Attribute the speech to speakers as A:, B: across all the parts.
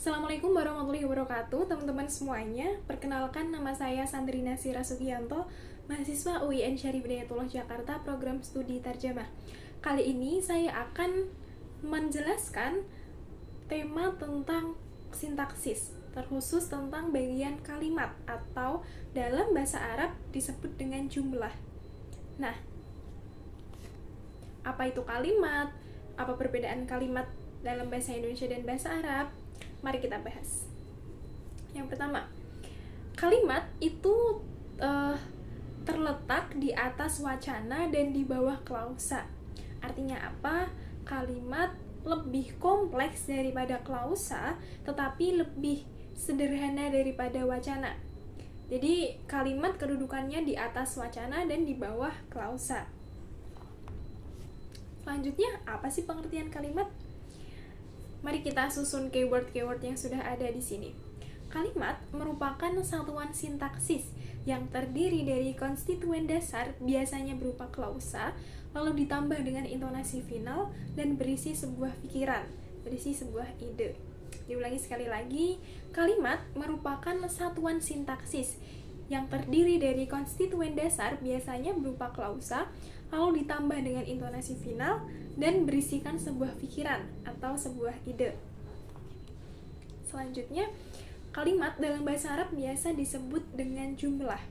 A: Assalamualaikum warahmatullahi wabarakatuh, teman-teman semuanya. Perkenalkan, nama saya Sandrina Sira Sugianto, mahasiswa UIN Syarif Hidayatullah Jakarta, program studi Tarjamah. Kali ini saya akan menjelaskan tema tentang sintaksis, terkhusus tentang bagian kalimat atau dalam bahasa Arab disebut dengan jumlah. Nah, apa itu kalimat? Apa perbedaan kalimat dalam bahasa Indonesia dan bahasa Arab? Mari kita bahas. Yang pertama, kalimat itu terletak di atas wacana dan di bawah klausa. Artinya apa? Kalimat lebih kompleks daripada klausa, tetapi lebih sederhana daripada wacana. Jadi kalimat kedudukannya di atas wacana dan di bawah klausa. Selanjutnya, apa sih pengertian kalimat? Mari kita susun keyword-keyword yang sudah ada di sini. Kalimat merupakan satuan sintaksis yang terdiri dari konstituen dasar, biasanya berupa klausa, lalu ditambah dengan intonasi final dan berisi sebuah pikiran, berisi sebuah ide. Diulangi sekali lagi, kalimat merupakan satuan sintaksis yang terdiri dari konstituen dasar, biasanya berupa klausa, lalu ditambah dengan intonasi final dan berisikan sebuah pikiran atau sebuah ide. Selanjutnya, kalimat dalam bahasa Arab biasa disebut dengan jumlah.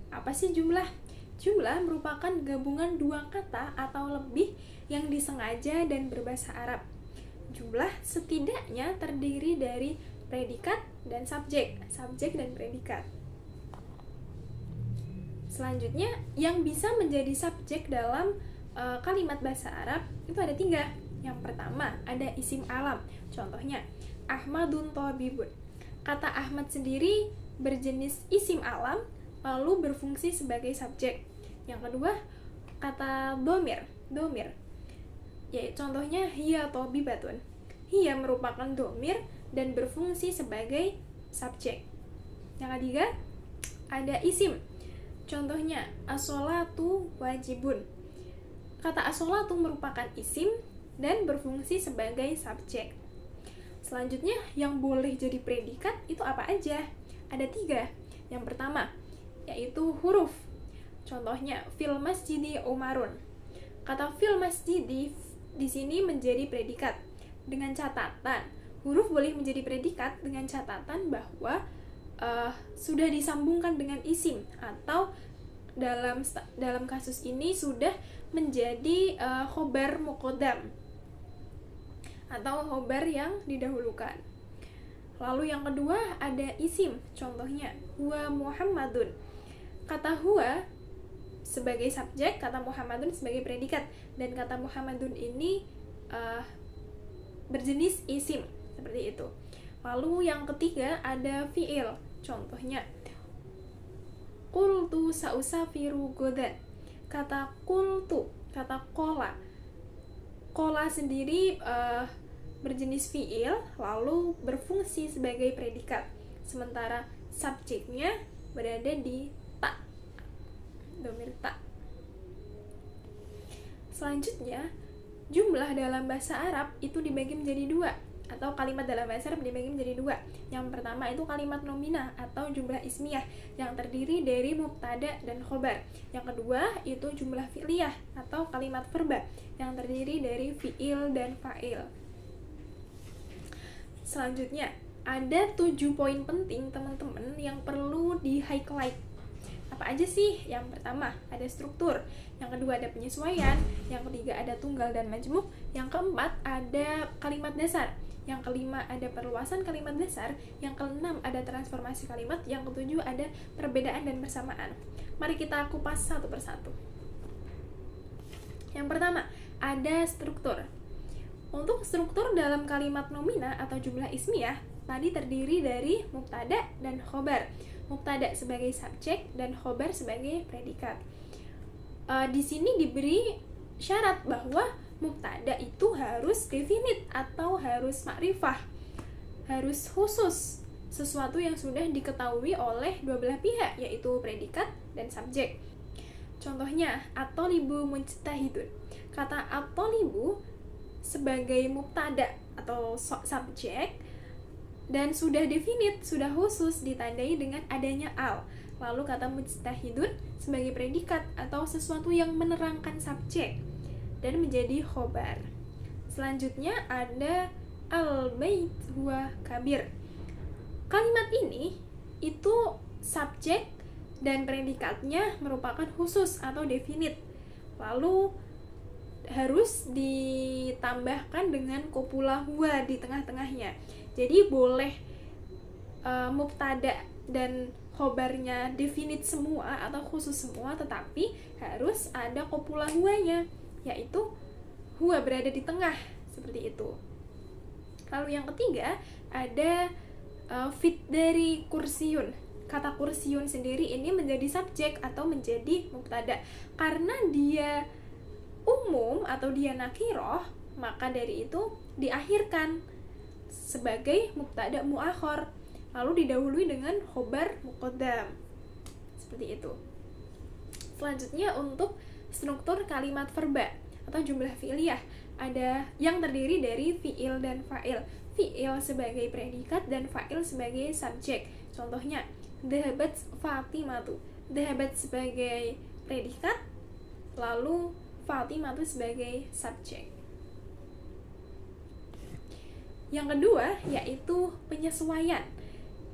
A: Apa sih jumlah? Jumlah merupakan gabungan dua kata atau lebih yang disengaja dan berbahasa Arab. Jumlah setidaknya terdiri dari predikat dan subjek dan predikat. Selanjutnya, yang bisa menjadi subjek dalam kalimat bahasa Arab itu ada 3. Yang pertama, ada isim alam. Contohnya, Ahmadun Thabibun. Kata Ahmad sendiri berjenis isim alam, lalu berfungsi sebagai subjek. Yang kedua, kata domir. Ya, contohnya, hiya Thabibatun. Hiya merupakan domir dan berfungsi sebagai subjek. Yang ketiga, ada isim. Contohnya, as-sholatu wajibun. Kata as-sholatu merupakan isim dan berfungsi sebagai subjek. Selanjutnya, yang boleh jadi predikat itu apa aja? Ada 3. Yang pertama, yaitu huruf. Contohnya, fil masjidi Umarun. Kata fil masjidi di sini menjadi predikat. Dengan catatan, huruf boleh menjadi predikat dengan catatan bahwa sudah disambungkan dengan isim, atau dalam kasus ini sudah menjadi khobar muqaddam atau khobar yang didahulukan. Lalu yang kedua ada isim. Contohnya, huwa Muhammadun. Kata huwa sebagai subjek, kata Muhammadun sebagai predikat, dan kata Muhammadun ini berjenis isim, seperti itu. Lalu yang ketiga ada fi'il. Contohnya, qultu sa'usafiru godan. Kata qultu, kata kola sendiri berjenis fi'il, lalu berfungsi sebagai predikat, sementara subjeknya berada di ta, domir ta. Selanjutnya, jumlah dalam bahasa Arab itu dibagi menjadi 2, atau kalimat dalam bahasa Arab dibagi menjadi 2. Yang pertama itu kalimat nominah atau jumlah ismiyah yang terdiri dari mubtada dan khobar. Yang kedua itu jumlah fi'liyah atau kalimat verba yang terdiri dari fi'il dan fa'il. Selanjutnya, ada 7 poin penting teman-teman yang perlu di-highlight. Apa aja sih? Yang pertama ada struktur, yang kedua ada penyesuaian, yang ketiga ada tunggal dan majmuk, yang keempat ada kalimat dasar, yang kelima ada perluasan kalimat dasar, yang keenam ada transformasi kalimat, yang ketujuh ada perbedaan dan persamaan. Mari kita kupas satu persatu. Yang pertama, ada struktur. Untuk struktur dalam kalimat nominah atau jumlah ismiyah tadi terdiri dari mubtada dan khobar. Mubtada sebagai subjek dan khobar sebagai predikat. Di sini diberi syarat bahwa mubtada itu harus definit atau harus makrifah, harus khusus, sesuatu yang sudah diketahui oleh dua belah pihak, yaitu predikat dan subjek. Contohnya, at-thalibu mujtahidun. Kata at-thalibu sebagai mubtada atau subjek dan sudah definite, sudah khusus, ditandai dengan adanya al. Lalu kata mujtahidun sebagai predikat atau sesuatu yang menerangkan subjek dan menjadi khobar. Selanjutnya ada al-bait huwa kabir. Kalimat ini itu subjek dan predikatnya merupakan khusus atau definite. Lalu harus ditambahkan dengan kopula huwa di tengah-tengahnya. Jadi boleh mubtada dan khobarnya definite semua atau khusus semua, tetapi harus ada kopula huwanya, yaitu huwa berada di tengah, seperti itu. Lalu yang ketiga ada fit dari kursiun. Kata kursiun sendiri ini menjadi subjek atau menjadi mubtada. Karena dia umum atau dia nakiroh, maka dari itu diakhirkan sebagai mubtada muakhor, lalu didahului dengan khobar muqaddam, seperti itu. Selanjutnya untuk struktur kalimat verba atau jumlah fi'liyah, ada yang terdiri dari fi'il dan fa'il. Fi'il sebagai predikat dan fa'il sebagai subjek. Contohnya dhahabat Fatimatu. Dhahabat sebagai predikat, lalu Fatimatu sebagai subjek. Yang kedua yaitu penyesuaian.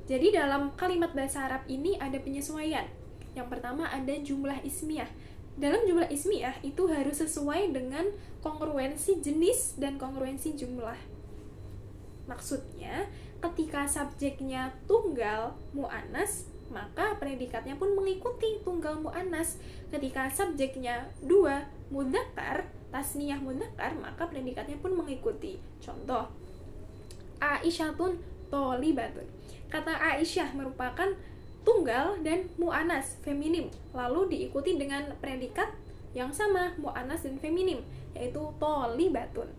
A: Jadi dalam kalimat bahasa Arab ini ada penyesuaian. Yang pertama ada jumlah ismiyah. Dalam jumlah ismiyah itu harus sesuai dengan kongruensi jenis dan kongruensi jumlah. Maksudnya, ketika subjeknya tunggal mu'annas, maka predikatnya pun mengikuti tunggal mu'annas. Ketika subjeknya dua mudzakkar, tasniyah mudzakkar, maka predikatnya pun mengikuti. Contoh, Aisyatun tholibatun. Kata Aisyah merupakan tunggal dan mu'annas, feminim, lalu diikuti dengan predikat yang sama, mu'annas dan feminim, yaitu tholibatun.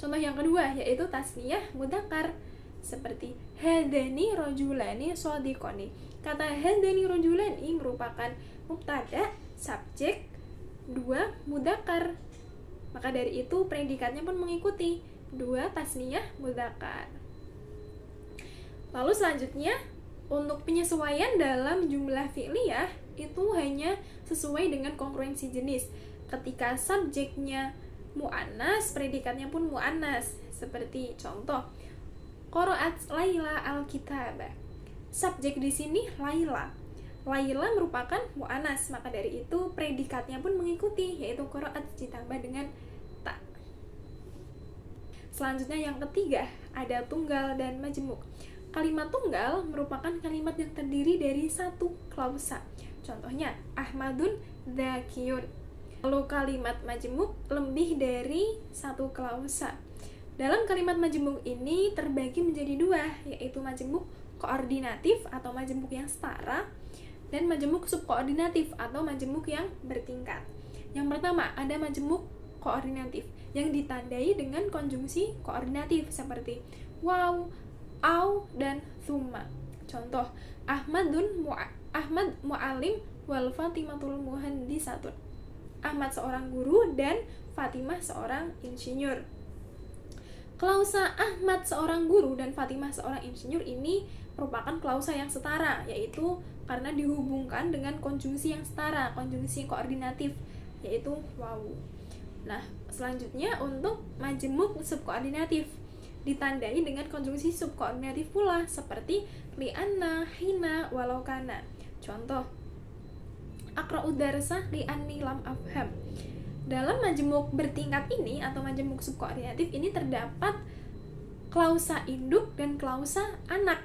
A: Contoh yang kedua yaitu tasniyah mudzakkar, seperti hadani rajulani shadiqani. Kata hadani rajulani merupakan mubtada, subjek, dua mudzakkar, maka dari itu predikatnya pun mengikuti dua tasniyah mudzakkar. Lalu selanjutnya untuk penyesuaian dalam jumlah fi'liyah itu hanya sesuai dengan kongruensi jenis. Ketika subjeknya mu'annas, predikatnya pun mu'annas. Seperti contoh, Qaraat Laila al-kitaba. Subjek di sini Laila. Laila merupakan mu'annas, maka dari itu predikatnya pun mengikuti, yaitu qaraat ditambah dengan ta. Selanjutnya yang ketiga ada tunggal dan majmuk. Kalimat tunggal merupakan kalimat yang terdiri dari satu klausa. Contohnya Ahmadun dzakiyun. Lalu kalimat majmuk lebih dari satu klausa. Dalam kalimat majmuk ini terbagi menjadi dua, yaitu majmuk koordinatif atau majmuk yang setara dan majmuk subkoordinatif atau majmuk yang bertingkat. Yang pertama ada majmuk koordinatif yang ditandai dengan konjungsi koordinatif seperti waw, au, dan thumma. Contoh, Ahmad mu'alim wal Fatimatul muhandisatun. Ahmad seorang guru dan Fatimah seorang insinyur. Klausa Ahmad seorang guru dan Fatimah seorang insinyur ini merupakan klausa yang setara, yaitu karena dihubungkan dengan konjungsi yang setara, konjungsi koordinatif, yaitu waw. Nah, selanjutnya untuk majmuk subkoordinatif ditandai dengan konjungsi subkoordinatif pula, seperti li'anna, hina, walau kana. Contoh, aqra'ud darsa li'anni lam afham. Dalam majmuk bertingkat ini atau majmuk subkoordinatif ini terdapat klausa induk dan klausa anak.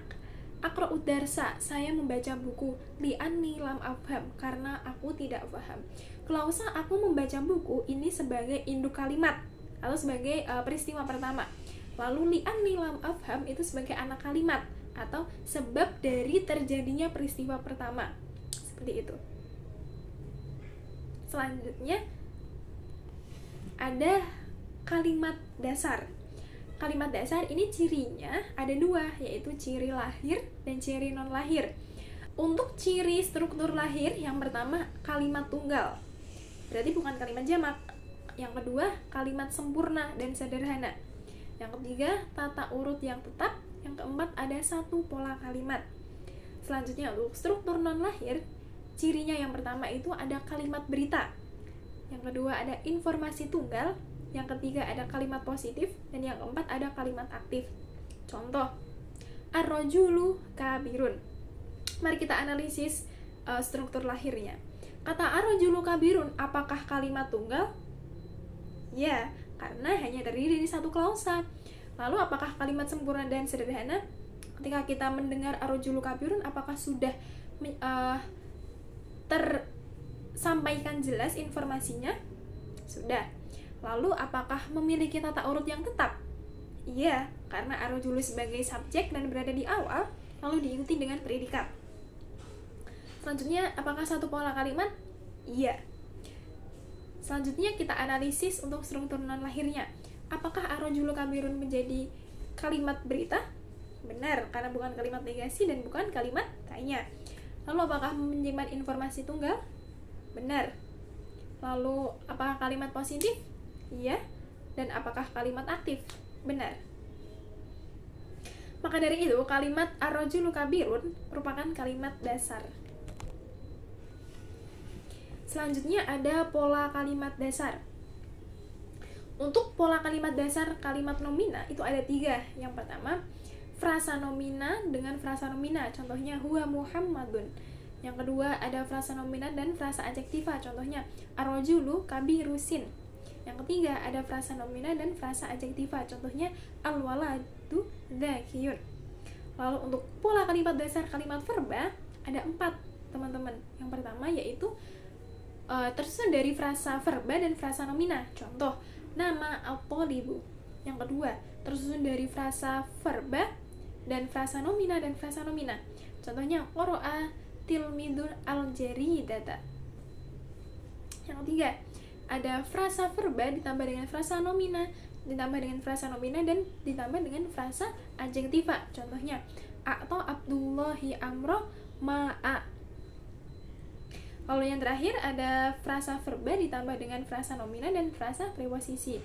A: Aqra'ud darsa, saya membaca buku, li'anni lam afham, karena aku tidak paham. Klausa aku membaca buku ini sebagai induk kalimat atau sebagai peristiwa pertama. Lalu li'anni lam afham itu sebagai anak kalimat atau sebab dari terjadinya peristiwa pertama. Seperti itu. Selanjutnya ada kalimat dasar. Kalimat dasar ini cirinya ada dua, yaitu ciri lahir dan ciri non lahir. Untuk ciri struktur lahir, yang pertama kalimat tunggal, berarti bukan kalimat jamak. Yang kedua kalimat sempurna dan sederhana. Yang ketiga tata urut yang tetap. Yang keempat, ada satu pola kalimat. Selanjutnya untuk struktur non-lahir, cirinya yang pertama itu ada kalimat berita. Yang kedua ada informasi tunggal. Yang ketiga ada kalimat positif. Dan yang keempat ada kalimat aktif. Contoh, ar-rajulu kabirun. Mari kita analisis struktur lahirnya. Kata ar-rajulu kabirun, apakah kalimat tunggal? Ya, karena hanya terdiri dari satu klausa. Lalu apakah kalimat sempurna dan sederhana? Ketika kita mendengar ar-rajulu kabirun, apakah sudah tersampaikan jelas informasinya? Sudah. Lalu apakah memiliki tata urut yang tetap? Iya, karena ar-rajulu sebagai subjek dan berada di awal, lalu diikuti dengan predikat. Selanjutnya, apakah satu pola kalimat? Iya. Selanjutnya kita analisis untuk struktur non-lahirnya. Apakah ar-rajulu kabirun menjadi kalimat berita? Benar, karena bukan kalimat negasi dan bukan kalimat tanya. Lalu apakah menyimpan informasi tunggal? Benar. Lalu apakah kalimat positif? Iya. Dan apakah kalimat aktif? Benar. Maka dari itu, kalimat ar-rajulu kabirun merupakan kalimat dasar. Selanjutnya ada pola kalimat dasar. Untuk pola kalimat dasar kalimat nomina itu ada 3. Yang pertama, frasa nomina dengan frasa nomina. Contohnya, huwa Muhammadun. Yang kedua, ada frasa nomina dan frasa adjektiva. Contohnya, ar-rajulu kabirusin. Yang ketiga, ada frasa nomina dan frasa adjektiva. Contohnya, al-waladu dzakiyun. Lalu untuk pola kalimat dasar kalimat verba ada 4, teman-teman. Yang pertama yaitu tersusun dari frasa verba dan frasa nomina. Contoh, nama at-thalibu. Yang kedua, tersusun dari frasa verba dan frasa nomina dan frasa nomina. Contohnya, qara'a tilmidun al-jaridata. Yang ketiga, ada frasa verba ditambah dengan frasa nomina, ditambah dengan frasa nomina, dan ditambah dengan frasa adjektiva. Contohnya, a'ta Abdullahi amro ma'a. Lalu yang terakhir ada frasa verba ditambah dengan frasa nomina dan frasa preposisi.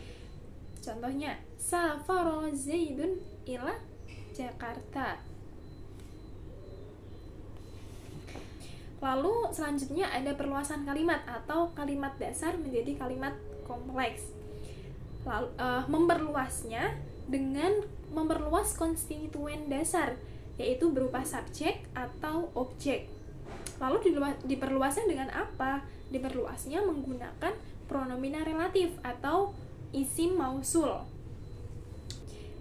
A: Contohnya, safara Zaidun ila Jakarta. Lalu selanjutnya ada perluasan kalimat atau kalimat dasar menjadi kalimat kompleks. Lalu, memperluasnya dengan memperluas konstituen dasar, yaitu berupa subjek atau objek. Lalu diperluasnya dengan apa? Diperluasnya menggunakan pronomina relatif atau isim mausul.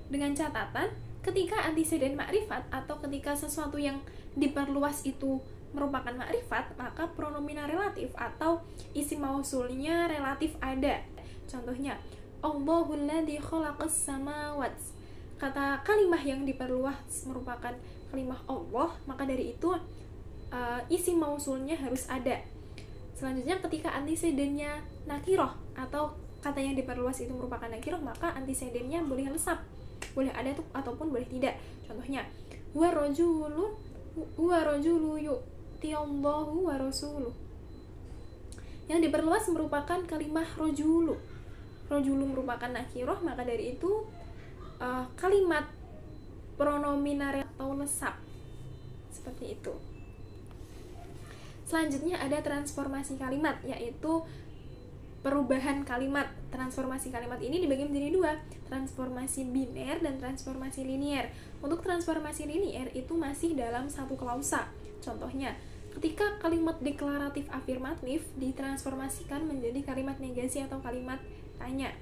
A: Dengan catatan, ketika antiseden makrifat atau ketika sesuatu yang diperluas itu merupakan makrifat, maka pronomina relatif atau isim mausulnya relatif ada. Contohnya, Allahul ladzi khalaqas samawat. Kata kalimah yang diperluas merupakan kalimah Allah, maka dari itu isim mausulnya harus ada. Selanjutnya, ketika antisedennya nakiroh atau kata yang diperluas itu merupakan nakiroh, maka antisedennya boleh lesap, boleh ada ataupun boleh tidak. Contohnya, wa rajulu yu'tiyallahu wa rasuluh. Yang diperluas merupakan kalimah rajulu. Rajulu merupakan nakiroh, maka dari itu kalimat pronomina atau lesap seperti itu. Selanjutnya ada transformasi kalimat, yaitu perubahan kalimat. Transformasi kalimat ini dibagi menjadi 2, transformasi biner dan transformasi linier. Untuk transformasi linier itu masih dalam satu klausa. Contohnya, ketika kalimat deklaratif afirmatif ditransformasikan menjadi kalimat negasi atau kalimat tanya.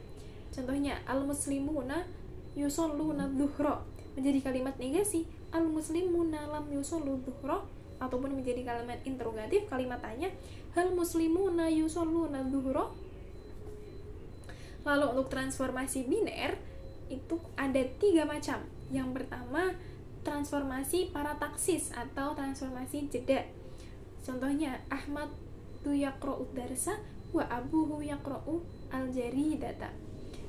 A: Contohnya, al-muslimuna yusholluna dhuhra menjadi kalimat negasi, al-muslimuna lam yusollu dhuhra, ataupun menjadi kalimat interrogatif, kalimat tanya, hal muslimuna yusholluna dhuhra. Lalu untuk transformasi biner itu ada 3 macam. Yang pertama, transformasi parataksis atau transformasi jeda. Contohnya, Ahmad tu yaqra'u darsa wa abuhu yaqra'u al-jaridata.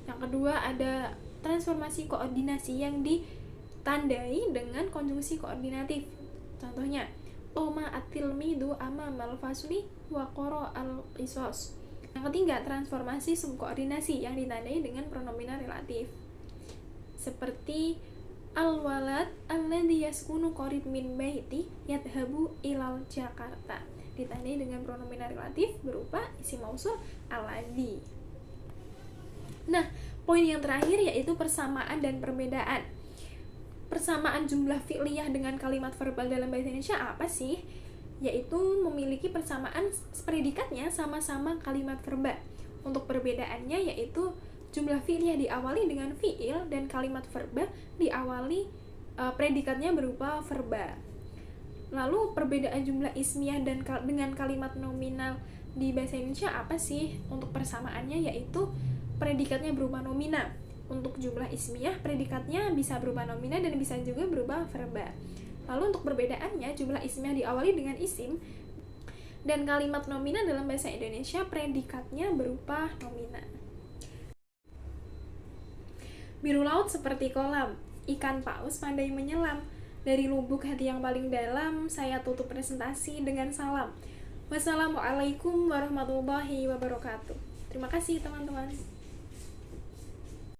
A: Yang kedua ada transformasi koordinasi yang ditandai dengan konjungsi koordinatif. Contohnya, Oma at-tilmidu amamal fasli wa qara al-qisas. Yang ketiga, transformasi subkoordinasi yang ditandai dengan pronomina relatif. Seperti Al-walad alladhi yaskunu qarib min baiti yadhabu ilal Jakarta. Ditandai dengan pronominal relatif berupa isim mausul alladhi. Nah, poin yang terakhir yaitu persamaan dan perbedaan. Persamaan jumlah fi'liyah dengan kalimat verbal dalam bahasa Indonesia apa sih? Yaitu memiliki persamaan predikatnya sama-sama kalimat verba. Untuk perbedaannya yaitu jumlah fi'liyah diawali dengan fi'il dan kalimat verba diawali predikatnya berupa verba. Lalu perbedaan jumlah ismiyah dan dengan kalimat nominal di bahasa Indonesia apa sih? Untuk persamaannya yaitu predikatnya berupa nomina. Untuk jumlah ismiyah, predikatnya bisa berupa nomina dan bisa juga berupa verba. Lalu untuk perbedaannya, jumlah ismiyah diawali dengan isim dan kalimat nomina dalam bahasa Indonesia predikatnya berupa nomina. Biru laut seperti kolam, ikan paus pandai menyelam. Dari lubuk hati yang paling dalam, saya tutup presentasi dengan salam. Wassalamualaikum warahmatullahi wabarakatuh. Terima kasih teman-teman.